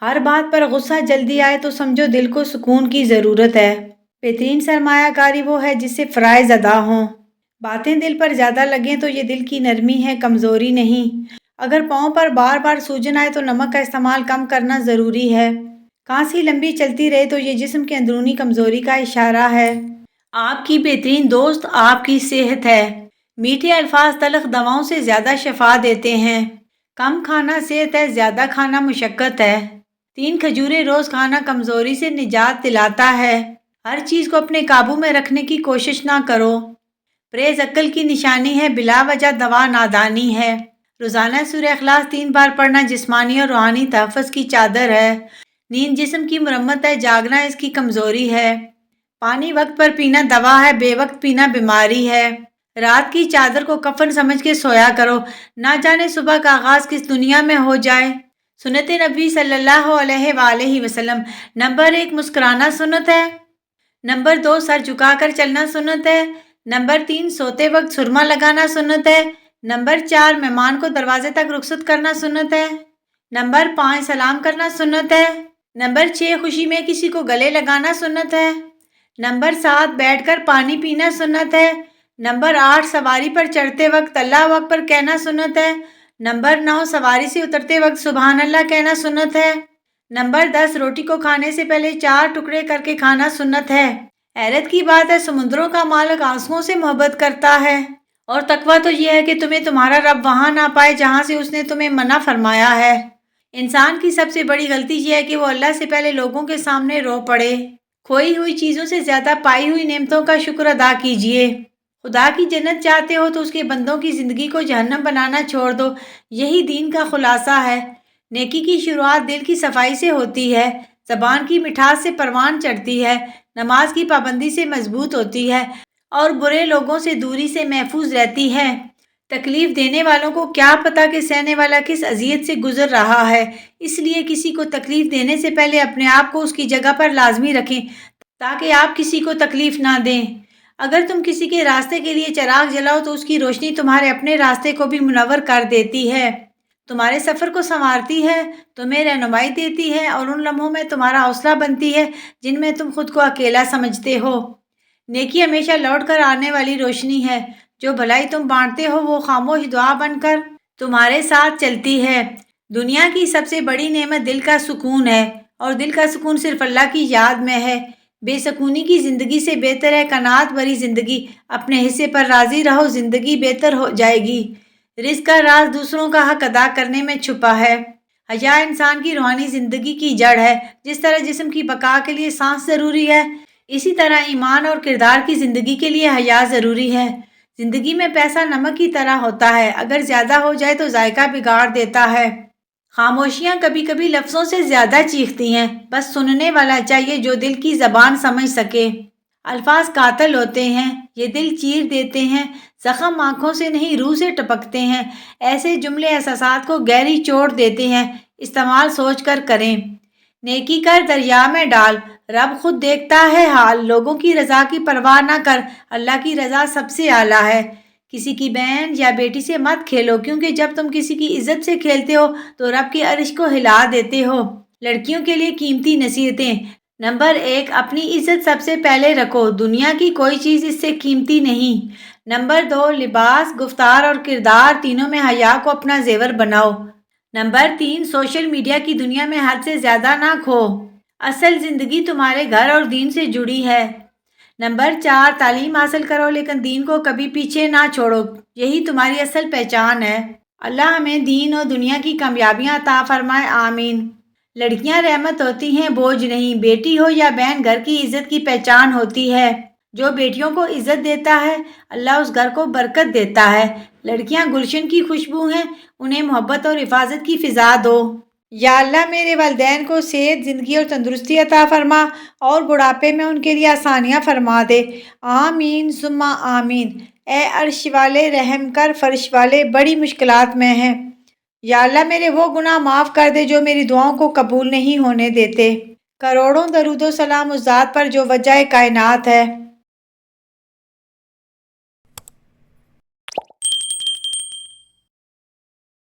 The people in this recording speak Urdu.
ہر بات پر غصہ جلدی آئے تو سمجھو دل کو سکون کی ضرورت ہے۔ بہترین سرمایہ کاری وہ ہے جس سے فرائض ادا ہوں۔ باتیں دل پر زیادہ لگیں تو یہ دل کی نرمی ہے، کمزوری نہیں۔ اگر پاؤں پر بار بار سوجن آئے تو نمک کا استعمال کم کرنا ضروری ہے۔ کھانسی لمبی چلتی رہے تو یہ جسم کے اندرونی کمزوری کا اشارہ ہے۔ آپ کی بہترین دوست آپ کی صحت ہے۔ میٹھے الفاظ تلخ دواؤں سے زیادہ شفا دیتے ہیں۔ کم کھانا صحت ہے، زیادہ کھانا مشقت ہے۔ 3 کھجوریں روز کھانا کمزوری سے نجات دلاتا ہے۔ ہر چیز کو اپنے قابو میں رکھنے کی کوشش نہ کرو۔ پرہیز عقل کی نشانی ہے، بلا وجہ دوا نادانی ہے۔ روزانہ سورہ اخلاص 3 بار پڑھنا جسمانی اور روحانی تحفظ کی چادر ہے۔ نیند جسم کی مرمت ہے، جاگنا اس کی کمزوری ہے۔ پانی وقت پر پینا دوا ہے، بے وقت پینا بیماری ہے۔ رات کی چادر کو کفن سمجھ کے سویا کرو، نہ جانے صبح کا آغاز کس دنیا میں ہو جائے۔ سنت نبی صلی اللہ علیہ وآلہ وسلم۔ نمبر 1 مسکرانا سنت ہے۔ نمبر 2 سر جھکا کر چلنا سنت ہے۔ نمبر 3 سوتے وقت سرما لگانا سنت ہے۔ نمبر 4 مہمان کو دروازے تک رخصت کرنا سنت ہے۔ نمبر 5 سلام کرنا سنت ہے۔ نمبر 6 خوشی میں کسی کو گلے لگانا سنت ہے۔ نمبر 7 بیٹھ کر پانی پینا سنت ہے۔ نمبر 8 سواری پر چڑھتے وقت اللہ اکبر کہنا سنت ہے۔ نمبر 9 سواری سے اترتے وقت سبحان اللہ کہنا سنت ہے۔ نمبر 10 روٹی کو کھانے سے پہلے 4 ٹکڑے کر کے کھانا سنت ہے۔ حیرت کی بات ہے سمندروں کا مالک آنسوؤں سے محبت کرتا ہے، اور تقویٰ تو یہ ہے کہ تمہیں تمہارا رب وہاں نہ پائے جہاں سے اس نے تمہیں منع فرمایا ہے۔ انسان کی سب سے بڑی غلطی یہ ہے کہ وہ اللہ سے پہلے لوگوں کے سامنے رو پڑے۔ کھوئی ہوئی چیزوں سے زیادہ پائی ہوئی نعمتوں کا شکر ادا کیجیے۔ خدا کی جنت چاہتے ہو تو اس کے بندوں کی زندگی کو جہنم بنانا چھوڑ دو، یہی دین کا خلاصہ ہے۔ نیکی کی شروعات دل کی صفائی سے ہوتی ہے، زبان کی مٹھاس سے پروان چڑھتی ہے، نماز کی پابندی سے مضبوط ہوتی ہے، اور برے لوگوں سے دوری سے محفوظ رہتی ہے۔ تکلیف دینے والوں کو کیا پتہ کہ سہنے والا کس اذیت سے گزر رہا ہے، اس لیے کسی کو تکلیف دینے سے پہلے اپنے آپ کو اس کی جگہ پر لازمی رکھیں تاکہ آپ کسی کو تکلیف نہ دیں۔ اگر تم کسی کے راستے کے لیے چراغ جلاؤ تو اس کی روشنی تمہارے اپنے راستے کو بھی منور کر دیتی ہے، تمہارے سفر کو سنوارتی ہے، تمہیں رہنمائی دیتی ہے، اور ان لمحوں میں تمہارا حوصلہ بنتی ہے جن میں تم خود کو اکیلا سمجھتے ہو۔ نیکی ہمیشہ لوٹ کر آنے والی روشنی ہے، جو بھلائی تم بانٹتے ہو وہ خاموش دعا بن کر تمہارے ساتھ چلتی ہے۔ دنیا کی سب سے بڑی نعمت دل کا سکون ہے، اور دل کا سکون صرف اللہ کی یاد میں ہے۔ بے سکونی کی زندگی سے بہتر ہے قناعت بھری زندگی۔ اپنے حصے پر راضی رہو، زندگی بہتر ہو جائے گی۔ رزق کا راز دوسروں کا حق ادا کرنے میں چھپا ہے۔ حیا انسان کی روحانی زندگی کی جڑ ہے۔ جس طرح جسم کی بقا کے لیے سانس ضروری ہے، اسی طرح ایمان اور کردار کی زندگی کے لیے حیا ضروری ہے۔ زندگی میں پیسہ نمک کی طرح ہوتا ہے، اگر زیادہ ہو جائے تو ذائقہ بگاڑ دیتا ہے۔ خاموشیاں کبھی کبھی لفظوں سے زیادہ چیختی ہیں، بس سننے والا چاہیے جو دل کی زبان سمجھ سکے۔ الفاظ قاتل ہوتے ہیں، یہ دل چیر دیتے ہیں، زخم آنکھوں سے نہیں روح سے ٹپکتے ہیں۔ ایسے جملے احساسات کو گہری چوٹ دیتے ہیں، استعمال سوچ کر کریں۔ نیکی کر دریا میں ڈال، رب خود دیکھتا ہے حال۔ لوگوں کی رضا کی پرواہ نہ کر، اللہ کی رضا سب سے اعلیٰ ہے۔ کسی کی بہن یا بیٹی سے مت کھیلو، کیونکہ جب تم کسی کی عزت سے کھیلتے ہو تو رب کے عرش کو ہلا دیتے ہو۔ لڑکیوں کے لیے قیمتی نصیحتیں۔ نمبر 1 اپنی عزت سب سے پہلے رکھو، دنیا کی کوئی چیز اس سے قیمتی نہیں۔ نمبر 2 لباس، گفتار اور کردار تینوں میں حیا کو اپنا زیور بناؤ۔ نمبر 3 سوشل میڈیا کی دنیا میں حد سے زیادہ نہ کھو، اصل زندگی تمہارے گھر اور دین سے جڑی ہے۔ نمبر 4 تعلیم حاصل کرو لیکن دین کو کبھی پیچھے نہ چھوڑو، یہی تمہاری اصل پہچان ہے۔ اللہ ہمیں دین اور دنیا کی کامیابیاں عطا فرمائے، آمین۔ لڑکیاں رحمت ہوتی ہیں، بوجھ نہیں۔ بیٹی ہو یا بہن گھر کی عزت کی پہچان ہوتی ہے۔ جو بیٹیوں کو عزت دیتا ہے اللہ اس گھر کو برکت دیتا ہے۔ لڑکیاں گلشن کی خوشبو ہیں، انہیں محبت اور حفاظت کی فضا دو۔ یا اللہ میرے والدین کو صحت، زندگی اور تندرستی عطا فرما، اور بڑھاپے میں ان کے لیے آسانیاں فرما دے، آمین ثم آمین۔ اے عرش والے رحم کر، فرش والے بڑی مشکلات میں ہیں۔ یا اللہ میرے وہ گناہ معاف کر دے جو میری دعاؤں کو قبول نہیں ہونے دیتے۔ کروڑوں درود و سلام اس ذات پر جو وجہ کائنات ہے۔